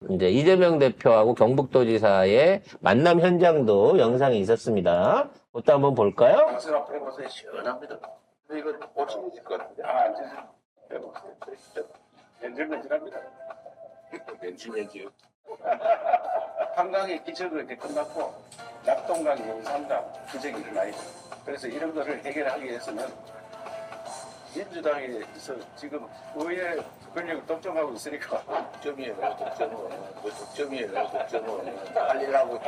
이제 이재명 대표하고 경북도지사의 만남 현장도 영상이 있었습니다. 그것도 한번 볼까요? 당신 앞에 해보세요. 시원합니다. 근데 이거 고치질 것 같은데. 안 찢어. 해보세요. 맨질맨질합니다. 맨질맨질. 한강의 기적은 이렇게 끝났고 낙동강 용산강 기적이 일어나요. 그래서 이런 거를 해결하기 위해서는 민주당에서 지금 의회 권력을 독점하고 있으니까 독점이에요. 난리라고.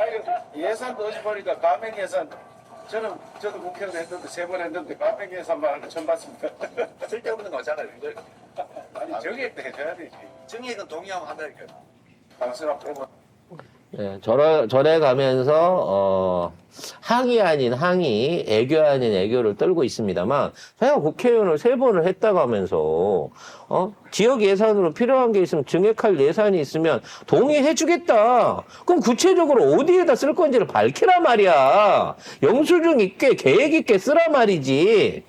예산도 어제 보니까 가맹 예산 저도 국회의원 했는데 3번 했는데 가맹 예산만 하는 거 처음 봤습니다. 쓸데없는 거잖아요. 아니 정액도 해줘야 되지. 정액은 동의하면 한다니까. 당신 앞에 뭐 네, 절에 가면서 항의 아닌 항의, 애교 아닌 애교를 떨고 있습니다만 제가 국회의원을 3번을 했다고 하면서 지역 예산으로 필요한 게 있으면 증액할 예산이 있으면 동의해주겠다. 그럼 구체적으로 어디에다 쓸 건지를 밝히라 말이야. 영수증 있게 계획 있게 쓰라 말이지.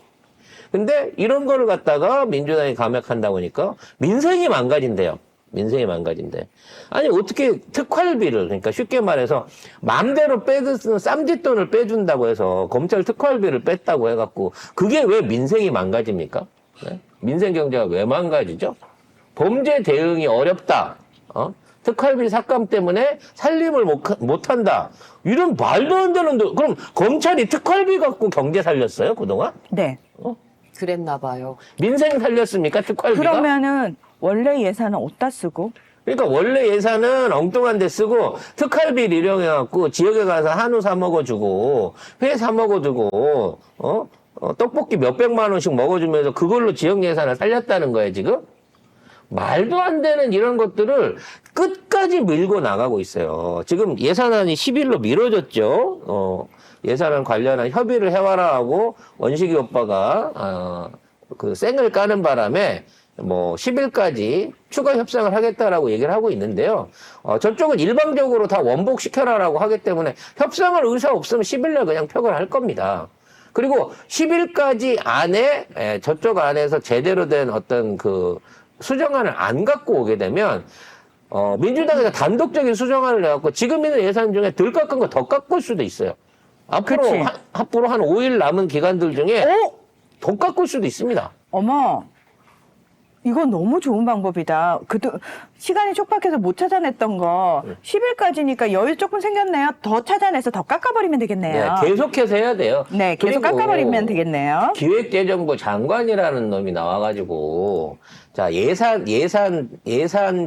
근데 이런 거를 갖다가 민주당이 감액한다고 하니까 민생이 망가진대요. 민생이 망가진대. 아니, 어떻게 특활비를, 그러니까 쉽게 말해서, 마음대로 빼든 쌈짓돈을 빼준다고 해서, 검찰 특활비를 뺐다고 해갖고, 그게 왜 민생이 망가집니까? 네? 민생 경제가 왜 망가지죠? 범죄 대응이 어렵다. 특활비 삭감 때문에 살림을 못한다. 이런 말도 안 되는, 그럼 검찰이 특활비 갖고 경제 살렸어요, 그동안? 네. 그랬나 봐요. 민생 살렸습니까, 특활비가? 그러면은 원래 예산은 어디다 쓰고? 그러니까 원래 예산은 엉뚱한 데 쓰고 특활비를 이용해갖고 지역에 가서 한우 사 먹어주고 회 사 먹어주고 떡볶이 몇백만 원씩 먹어주면서 그걸로 지역 예산을 살렸다는 거예요 지금? 말도 안 되는 이런 것들을 끝까지 밀고 나가고 있어요. 지금 예산안이 10일로 미뤄졌죠. 예산안 관련한 협의를 해와라 하고 원식이 오빠가 그 쌩을 까는 바람에 뭐 10일까지 추가 협상을 하겠다라고 얘기를 하고 있는데요. 저쪽은 일방적으로 다 원복시켜라라고 하기 때문에 협상을 의사 없으면 10일날 그냥 표결 할 겁니다. 그리고 10일까지 안에 저쪽 안에서 제대로 된 어떤 그 수정안을 안 갖고 오게 되면 민주당에서 단독적인 수정안을 내갖고 지금 있는 예산 중에 덜 깎은 거 더 깎을 수도 있어요. 앞으로 앞으로 한 5일 남은 기간들 중에 더 깎을 수도 있습니다. 어머, 이건 너무 좋은 방법이다. 시간이 촉박해서 못 찾아냈던 거 10일까지니까 여유 조금 생겼네요. 더 찾아내서 더 깎아버리면 되겠네요. 네, 계속해서 해야 돼요. 네, 계속 그리고 깎아버리면 되겠네요. 기획재정부 장관이라는 놈이 나와가지고 자 예산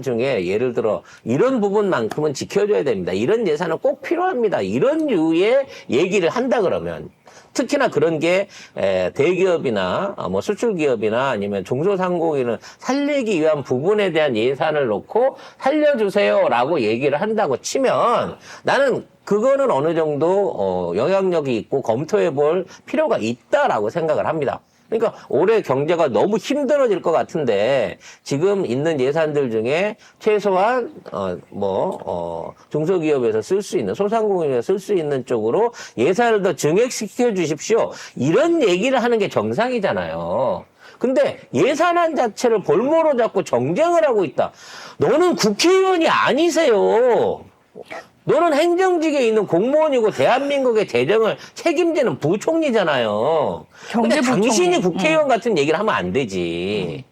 중에 예를 들어 이런 부분만큼은 지켜줘야 됩니다. 이런 예산은 꼭 필요합니다. 이런 류의 얘기를 한다 그러면 특히나 그런 게 대기업이나 뭐 수출기업이나 아니면 중소상공인을 살리기 위한 부분에 대한 예산을 놓고 살려주세요라고 얘기를 한다고 치면 나는 그거는 어느 정도 영향력이 있고 검토해 볼 필요가 있다라고 생각을 합니다. 그러니까 올해 경제가 너무 힘들어질 것 같은데 지금 있는 예산들 중에 최소한 중소기업에서 쓸 수 있는 소상공인에서 쓸 수 있는 쪽으로 예산을 더 증액시켜 주십시오. 이런 얘기를 하는 게 정상이잖아요. 근데 예산안 자체를 볼모로 잡고 정쟁을 하고 있다. 너는 국회의원이 아니세요. 너는 행정직에 있는 공무원이고 대한민국의 재정을 책임지는 부총리잖아요. 근데 당신이 국회의원 같은 얘기를 하면 안 되지.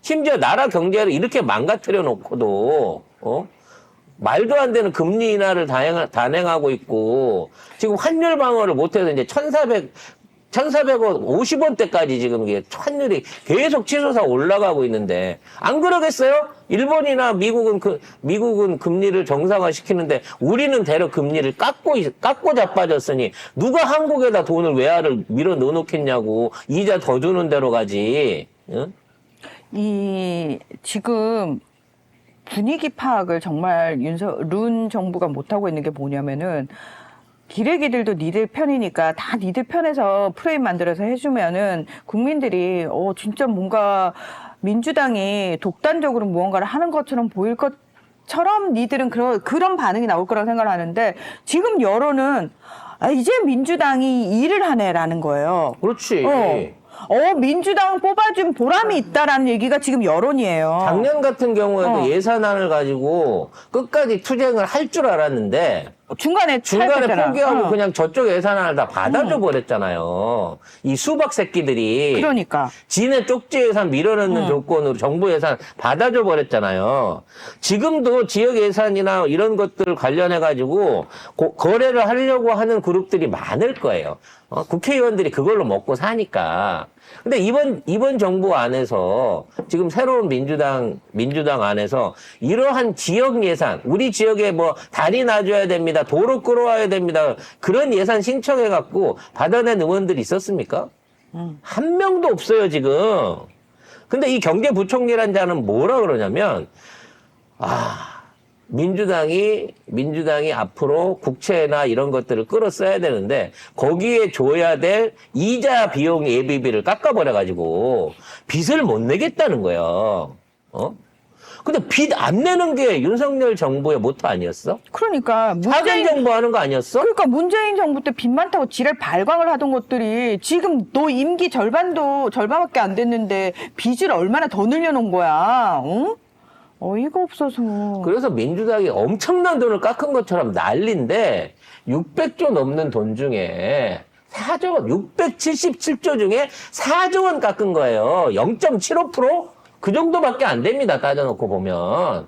심지어 나라 경제를 이렇게 망가뜨려 놓고도 말도 안 되는 금리 인하를 단행하고 있고 지금 환율 방어를 못해서 이제 1,450원대까지 지금 이게 환율이 계속 치솟아 올라가고 있는데 안 그러겠어요? 일본이나 미국은 금리를 정상화시키는데 우리는 대려 금리를 깎고 자빠졌으니 누가 한국에다 돈을 외화를 밀어 넣어놓겠냐고. 이자 더 주는 대로 가지. 응? 지금 분위기 파악을 정말 룬 정부가 못하고 있는 게 뭐냐면은 기레기들도 니들 편이니까 다 니들 편에서 프레임 만들어서 해주면은 국민들이 진짜 뭔가 민주당이 독단적으로 무언가를 하는 것처럼 보일 것처럼 니들은 그런 반응이 나올 거라고 생각을 하는데 지금 여론은 이제 민주당이 일을 하네라는 거예요. 그렇지. 민주당 뽑아준 보람이 있다라는 얘기가 지금 여론이에요. 작년 같은 경우에도 어. 예산안을 가지고 끝까지 투쟁을 할 줄 알았는데 중간에 탈퇴했잖아. 포기하고 어. 그냥 저쪽 예산안을 다 받아줘 버렸잖아요. 이 수박 새끼들이 그러니까. 지네 쪽지 예산 밀어넣는 조건으로 정부 예산 받아줘 버렸잖아요. 지금도 지역 예산이나 이런 것들 관련해 가지고 거래를 하려고 하는 그룹들이 많을 거예요. 국회의원들이 그걸로 먹고 사니까. 근데 이번 정부 안에서 지금 새로운 민주당 안에서 이러한 지역 예산, 우리 지역에 뭐 다리 놔줘야 됩니다, 도로 끌어와야 됩니다, 그런 예산 신청해 갖고 받아낸 의원들이 있었습니까? 한 명도 없어요 지금. 근데 이 경제부총리란 자는 뭐라 그러냐면 민주당이 앞으로 국채나 이런 것들을 끌어 써야 되는데 거기에 줘야 될 이자 비용 예비비를 깎아버려가지고 빚을 못 내겠다는 거예요. 근데 빚 안 내는 게 윤석열 정부의 모토 아니었어? 그러니까 사전 정부 하는 거 아니었어? 그러니까 문재인 정부 때 빚 많다고 지랄 발광을 하던 것들이 지금 너 임기 절반밖에 안 됐는데 빚을 얼마나 더 늘려놓은 거야? 응? 어이가 없어서. 그래서 민주당이 엄청난 돈을 깎은 것처럼 난리인데 600조 넘는 돈 중에 4조 원, 677조 중에 4조 원 깎은 거예요. 0.75%? 그 정도밖에 안 됩니다. 따져놓고 보면.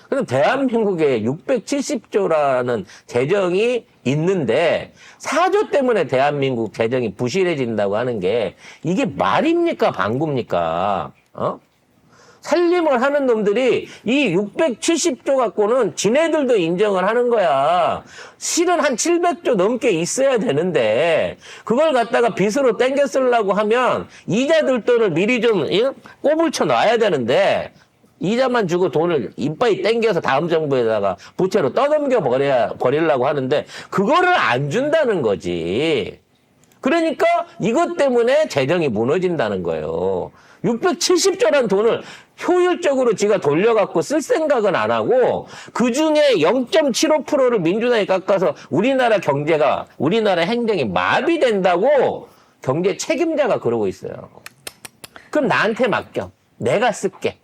그럼 대한민국에 670조라는 재정이 있는데 4조 때문에 대한민국 재정이 부실해진다고 하는 게 이게 말입니까? 방구입니까? 살림을 하는 놈들이 이 670조 갖고는 지네들도 인정을 하는 거야. 실은 한 700조 넘게 있어야 되는데 그걸 갖다가 빚으로 땡겨 쓰려고 하면 이자들 돈을 미리 좀 꼬불쳐 놔야 되는데 이자만 주고 돈을 이빠이 땡겨서 다음 정부에다가 부채로 떠넘겨 버리려고 하는데 그거를 안 준다는 거지. 그러니까 이것 때문에 재정이 무너진다는 거예요. 670조란 돈을 효율적으로 지가 돌려갖고 쓸 생각은 안 하고 그 중에 0.75%를 민주당이 깎아서 우리나라 경제가, 우리나라 행정이 마비된다고 경제 책임자가 그러고 있어요. 그럼 나한테 맡겨. 내가 쓸게.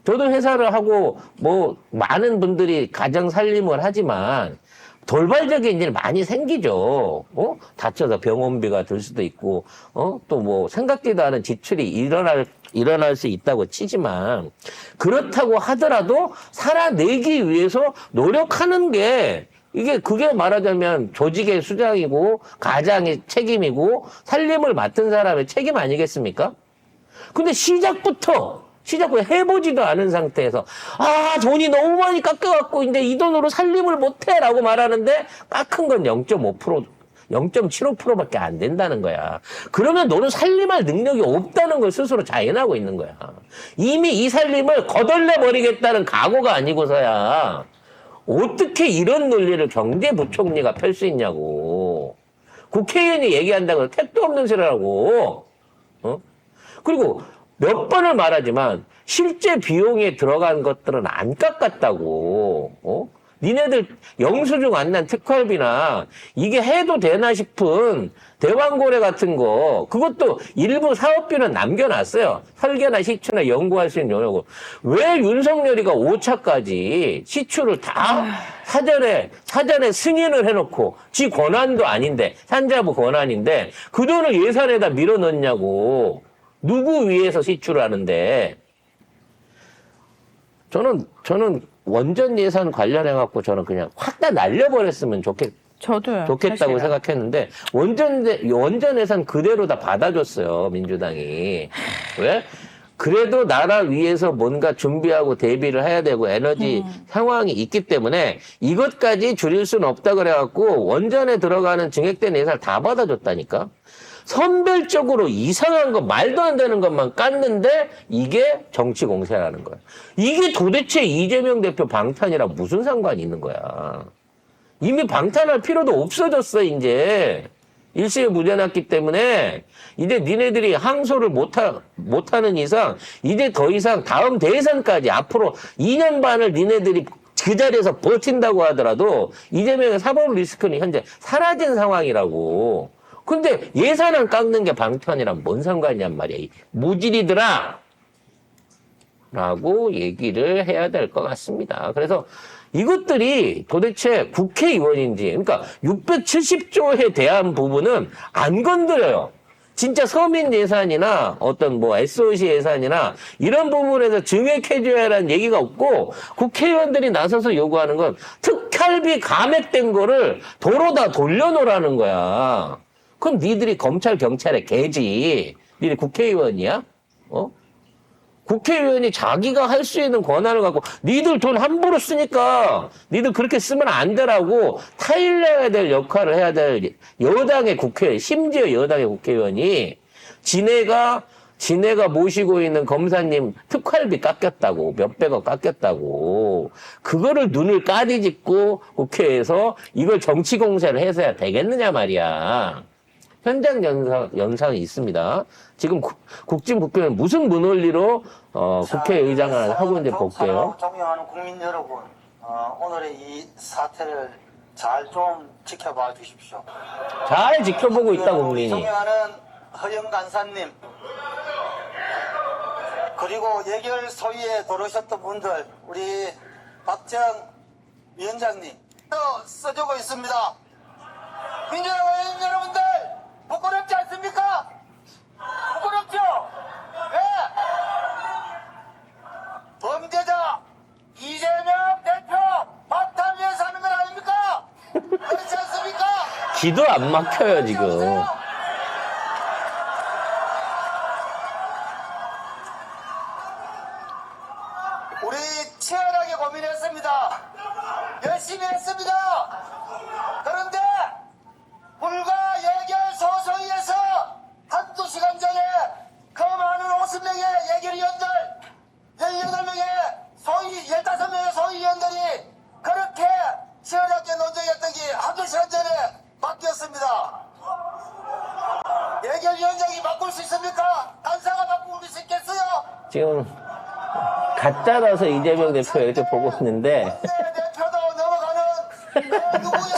저도 회사를 하고 뭐 많은 분들이 가정 살림을 하지만 돌발적인 일 많이 생기죠. 다쳐서 병원비가 들 수도 있고, 또 뭐 생각지도 않은 지출이 일어날 수 있다고 치지만, 그렇다고 하더라도 살아내기 위해서 노력하는 게, 그게 말하자면 조직의 수장이고, 가장의 책임이고, 살림을 맡은 사람의 책임 아니겠습니까? 근데 시작부터 해보지도 않은 상태에서 돈이 너무 많이 깎여갖고 이제 이 돈으로 살림을 못해라고 말하는데 깎은 건 0.5%, 0.75%밖에 안 된다는 거야. 그러면 너는 살림할 능력이 없다는 걸 스스로 자인하고 있는 거야. 이미 이 살림을 거덜내버리겠다는 각오가 아니고서야 어떻게 이런 논리를 경제부총리가 펼 수 있냐고. 국회의원이 얘기한다고 택도 없는 소리라고. 그리고 몇 번을 말하지만 실제 비용에 들어간 것들은 안 깎았다고. 니네들 영수증 안 난 특활비나 이게 해도 되나 싶은 대왕고래 같은 거 그것도 일부 사업비는 남겨놨어요. 설계나 시추나 연구할 수 있는 용역을. 왜 윤석열이가 5차까지 시추를 다 사전에 승인을 해놓고 지 권한도 아닌데 산자부 권한인데 그 돈을 예산에다 밀어넣냐고. 누구 위해서 시추를 하는데 저는 원전 예산 관련해갖고 저는 그냥 확 다 날려버렸으면 저도요. 좋겠다고 사실은. 생각했는데 원전 예산 그대로 다 받아줬어요. 민주당이. 왜? 그래도 나라 위해서 뭔가 준비하고 대비를 해야 되고 에너지 상황이 있기 때문에 이것까지 줄일 수는 없다 그래갖고 원전에 들어가는 증액된 예산을 다 받아줬다니까. 선별적으로 이상한 거, 말도 안 되는 것만 깠는데 이게 정치 공세라는 거야. 이게 도대체 이재명 대표 방탄이랑 무슨 상관이 있는 거야. 이미 방탄할 필요도 없어졌어, 이제. 일시에 무죄났기 때문에 이제 니네들이 항소를 못하는 이상 이제 더 이상 다음 대선까지 앞으로 2년 반을 니네들이 그 자리에서 버틴다고 하더라도 이재명의 사법 리스크는 현재 사라진 상황이라고. 근데 예산안 깎는 게 방탄이랑 뭔 상관이냔 말이야. 이 모질이들아! 라고 얘기를 해야 될 것 같습니다. 그래서 이것들이 도대체 국회의원인지, 그러니까 670조에 대한 부분은 안 건드려요. 진짜 서민 예산이나 어떤 뭐 SOC 예산이나 이런 부분에서 증액해줘야라는 얘기가 없고 국회의원들이 나서서 요구하는 건 특활비 감액된 거를 도로다 돌려놓으라는 거야. 그럼 니들이 검찰, 경찰의 개지. 니들 국회의원이야? 국회의원이 자기가 할 수 있는 권한을 갖고 니들 돈 함부로 쓰니까 니들 그렇게 쓰면 안 되라고 타일러야 될 역할을 해야 될 여당의 국회의원, 심지어 여당의 국회의원이 지네가 모시고 있는 검사님 특활비 깎였다고, 몇백억 깎였다고, 그거를 눈을 까디짓고 국회에서 이걸 정치 공세를 해서야 되겠느냐 말이야. 현장 연상이 있습니다. 지금 국진국회는 무슨 문원리로 국회의장을 하고 있는지 볼게요. 존경하는 국민 여러분, 오늘의 이 사태를 잘 좀 지켜봐 주십시오. 잘 지켜보고 있다, 국민이. 존경하는 허영 간사님, 그리고 예결 소위에 들어오셨던 분들, 우리 박정 위원장님, 써주고 있습니다. 민주당 의원 여러분들, 부끄럽지 않습니까? 부끄럽죠? 네. 범죄자 이재명 대표 박탈 위해서 하는 건 아닙니까? 그렇지 않습니까? 기도 안 막혀요, 지금. 우리 치열하게 고민했습니다. 열심히 했습니다. 그런데 불과 예결 소소위에서 한두 시간 전에 그 많은 50명의 예결위원들, 18명의 소위, 15명의 소위위원들이 그렇게 치열하게 논쟁했던 게 한두 시간 전에 바뀌었습니다. 예결위원장이 바꿀 수 있습니까? 간사가 바꿀 수 있겠어요? 지금 가짜라서 이재명 대표 이렇게 보고 있는데 대표도 넘어가는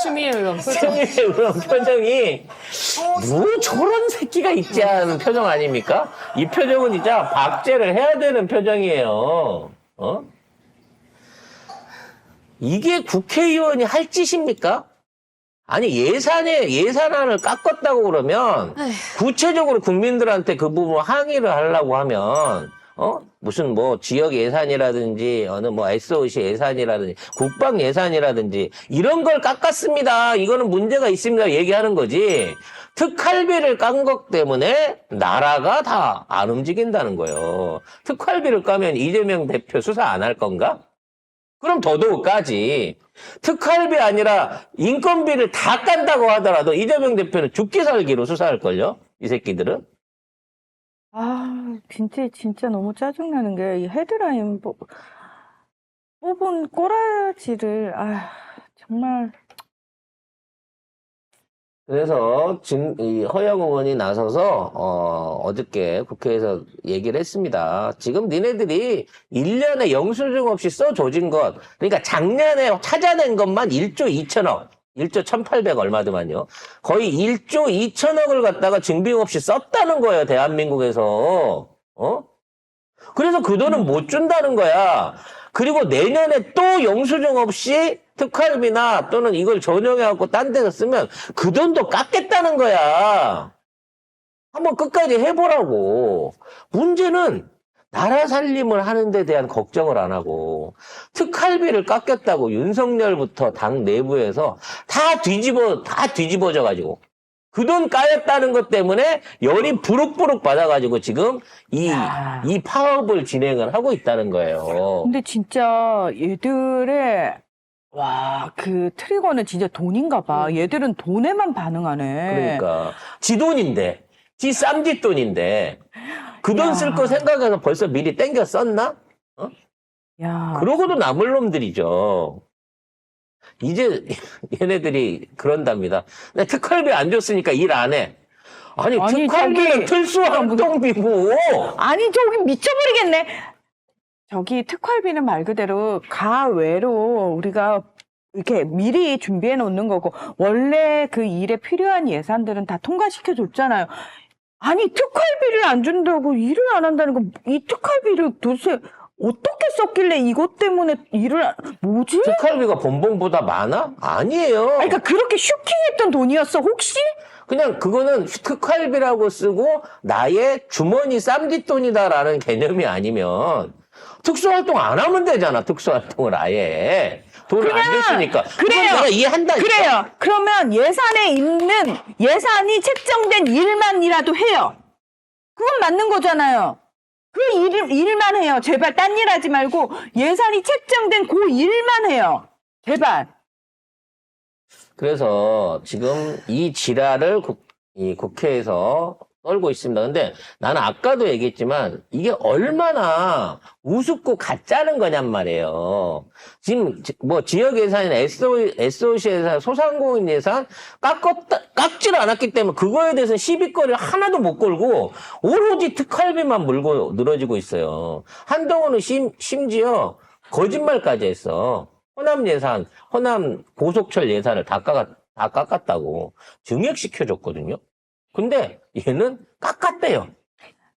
추미애 의원 최민희 의원 표정이 뭐 저런 새끼가 있지 않은 표정 아닙니까? 이 표정은 진짜 박제를 해야 되는 표정이에요. 이게 국회의원이 할 짓입니까? 아니 예산안을 깎았다고 그러면 구체적으로 국민들한테 그 부분 항의를 하려고 하면 무슨 뭐 지역 예산이라든지 어느 뭐 SOC 예산이라든지 국방 예산이라든지 이런 걸 깎았습니다. 이거는 문제가 있습니다. 얘기하는 거지. 특활비를 깐 것 때문에 나라가 다 안 움직인다는 거예요. 특활비를 까면 이재명 대표 수사 안 할 건가? 그럼 더더욱 까지. 특활비 아니라 인건비를 다 깐다고 하더라도 이재명 대표는 죽기 살기로 수사할걸요? 이 새끼들은? 아, 진짜 너무 짜증나는 게, 이 헤드라인 뽑은 꼬라지를, 정말. 그래서 이 허영 의원이 나서서 어저께 국회에서 얘기를 했습니다. 지금 니네들이 1년에 영수증 없이 써조진 것, 그러니까 작년에 찾아낸 것만 1조 2천억, 1조 1,800 얼마더만요. 거의 1조 2천억을 갖다가 증빙 없이 썼다는 거예요, 대한민국에서. 그래서 그 돈은 못 준다는 거야. 그리고 내년에 또 영수증 없이 특활비나 또는 이걸 전용해갖고 딴 데서 쓰면 그 돈도 깎겠다는 거야. 한번 끝까지 해보라고. 문제는 나라 살림을 하는 데 대한 걱정을 안 하고 특활비를 깎였다고 윤석열부터 당 내부에서 다 뒤집어져가지고 그 돈 까였다는 것 때문에 열이 부룩부룩 받아가지고 지금 이 파업을 진행을 하고 있다는 거예요. 근데 진짜 얘들의, 그 트리거는 진짜 돈인가 봐. 얘들은 돈에만 반응하네. 그러니까 지 돈인데, 지 쌈짓 돈인데 그 돈 쓸 거 생각해서 벌써 미리 땡겨 썼나? 야. 그러고도 남을 놈들이죠. 이제 얘네들이 그런답니다. 근데 특활비 안 줬으니까 일 안 해. 아니 특활비는 특수활동비고. 아니, 저기 미쳐버리겠네. 저기 특활비는 말 그대로 가외로 우리가 이렇게 미리 준비해 놓는 거고, 원래 그 일에 필요한 예산들은 다 통과시켜 줬잖아요. 아니, 특활비를 안 준다고 일을 안 한다는 거, 이 특활비를 도대체 어떻게 썼길래 이것 때문에 뭐지? 특활비가 본봉보다 많아? 아니에요. 그러니까 그렇게 슈킹했던 돈이었어, 혹시? 그냥 그거는 특활비라고 쓰고 나의 주머니 쌈짓돈이다라는 개념이 아니면 특수활동 안 하면 되잖아. 특수활동을 아예. 돈을 안 줬으니까. 그건 그래요. 내가 이해한다니까. 그래요. 그러면 예산에 있는, 예산이 책정된 일만이라도 해요. 그건 맞는 거잖아요. 그 일만 해요. 제발 딴 일 하지 말고 예산이 책정된 그 일만 해요. 제발. 그래서 지금 이 지랄을 이 국회에서 떨고 있습니다. 근데 나는 아까도 얘기했지만 이게 얼마나 우습고 가짜는 거냔 말이에요. 지금 뭐 지역 예산이나 SOC 예산, 소상공인 예산 깎지를 않았기 때문에 그거에 대해서는 시비거리를 하나도 못 걸고 오로지 특활비만 물고 늘어지고 있어요. 한동훈은 심지어 거짓말까지 했어. 호남 예산, 호남 고속철 예산을 다 깎았다고 증액시켜줬거든요. 근데 얘는 깎았대요.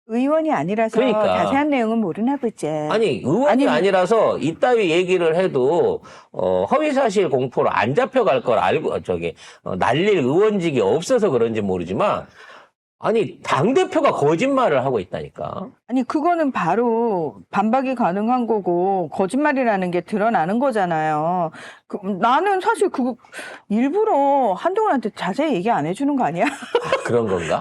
의원이 아니라서 그러니까. 자세한 내용은 모르나 보지. 아니 의원이 아니라서 이따위 얘기를 해도 허위사실 공포로 안 잡혀갈 걸 알고 날릴 의원직이 없어서 그런지 모르지만 아니 당대표가 거짓말을 하고 있다니까. 아니, 그거는 바로 반박이 가능한 거고, 거짓말이라는 게 드러나는 거잖아요. 나는 사실 그거 일부러 한동훈한테 자세히 얘기 안 해주는 거 아니야? 그런 건가?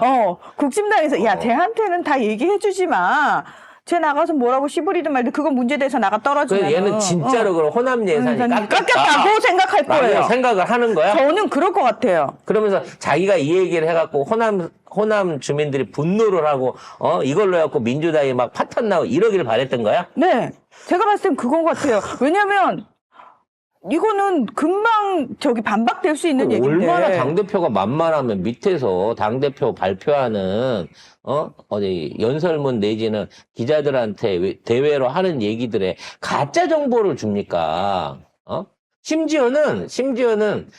국힘당에서, 야, 쟤한테는 다 얘기해주지 마. 쟤 나가서 뭐라고 씨부리든 말든 그거 문제돼서 나가 떨어지면. 그래서 얘는 진짜로 그럼 호남 예산이 깎였다고 생각할 거예요. 생각을 하는 거야? 저는 그럴 것 같아요. 그러면서 자기가 이 얘기를 해갖고 호남 주민들이 분노를 하고 이걸로 해갖고 민주당이 막 파탄 나고 이러기를 바랬던 거야? 네. 제가 봤을 땐 그건 것 같아요. 왜냐면, 이거는 금방 반박될 수 있는 얘기인데. 얼마나 당대표가 만만하면 밑에서 당대표 발표하는 어디 연설문 내지는 기자들한테 대외로 하는 얘기들에 가짜 정보를 줍니까? 심지어는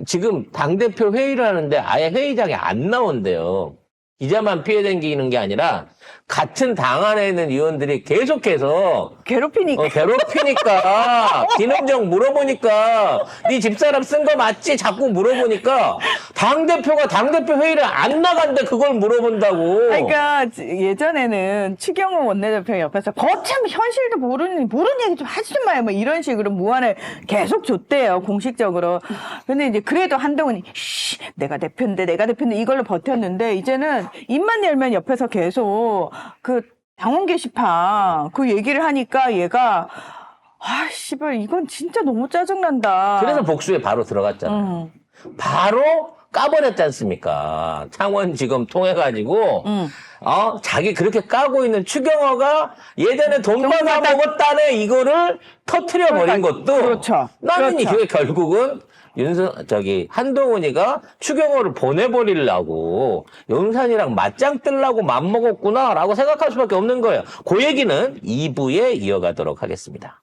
지금 당대표 회의를 하는데 아예 회의장에 안 나온대요. 기자만 피해 댕기는 게 아니라 같은 당 안에 있는 의원들이 계속해서 괴롭히니까. 괴롭히니까 기능정 물어보니까 네 집사람 쓴 거 맞지? 자꾸 물어보니까 당대표가 당대표 회의를 안 나간대 그걸 물어본다고. 그러니까 예전에는 추경호 원내대표 옆에서 거참 현실도 모르는 얘기 좀 하지 좀 마요. 뭐 이런 식으로 무안을 계속 줬대요. 공식적으로. 근데 이제 그래도 한동훈이 내가 대표인데 이걸로 버텼는데 이제는 입만 열면 옆에서 계속 그 당원 게시판 그 얘기를 하니까 얘가 씨발 이건 진짜 너무 짜증난다. 그래서 복수에 바로 들어갔잖아요. 바로 까버렸지 않습니까? 창원지검 통해가지고 자기 그렇게 까고 있는 추경호가 예전에 돈 받아 먹었다네 이거를 터트려 버린 것도 그렇죠. 나는 그렇죠. 이게 결국은 한동훈이가 추경호를 보내버리려고 용산이랑 맞짱 뜨려고 맘먹었구나라고 생각할 수밖에 없는 거예요. 그 얘기는 2부에 이어가도록 하겠습니다.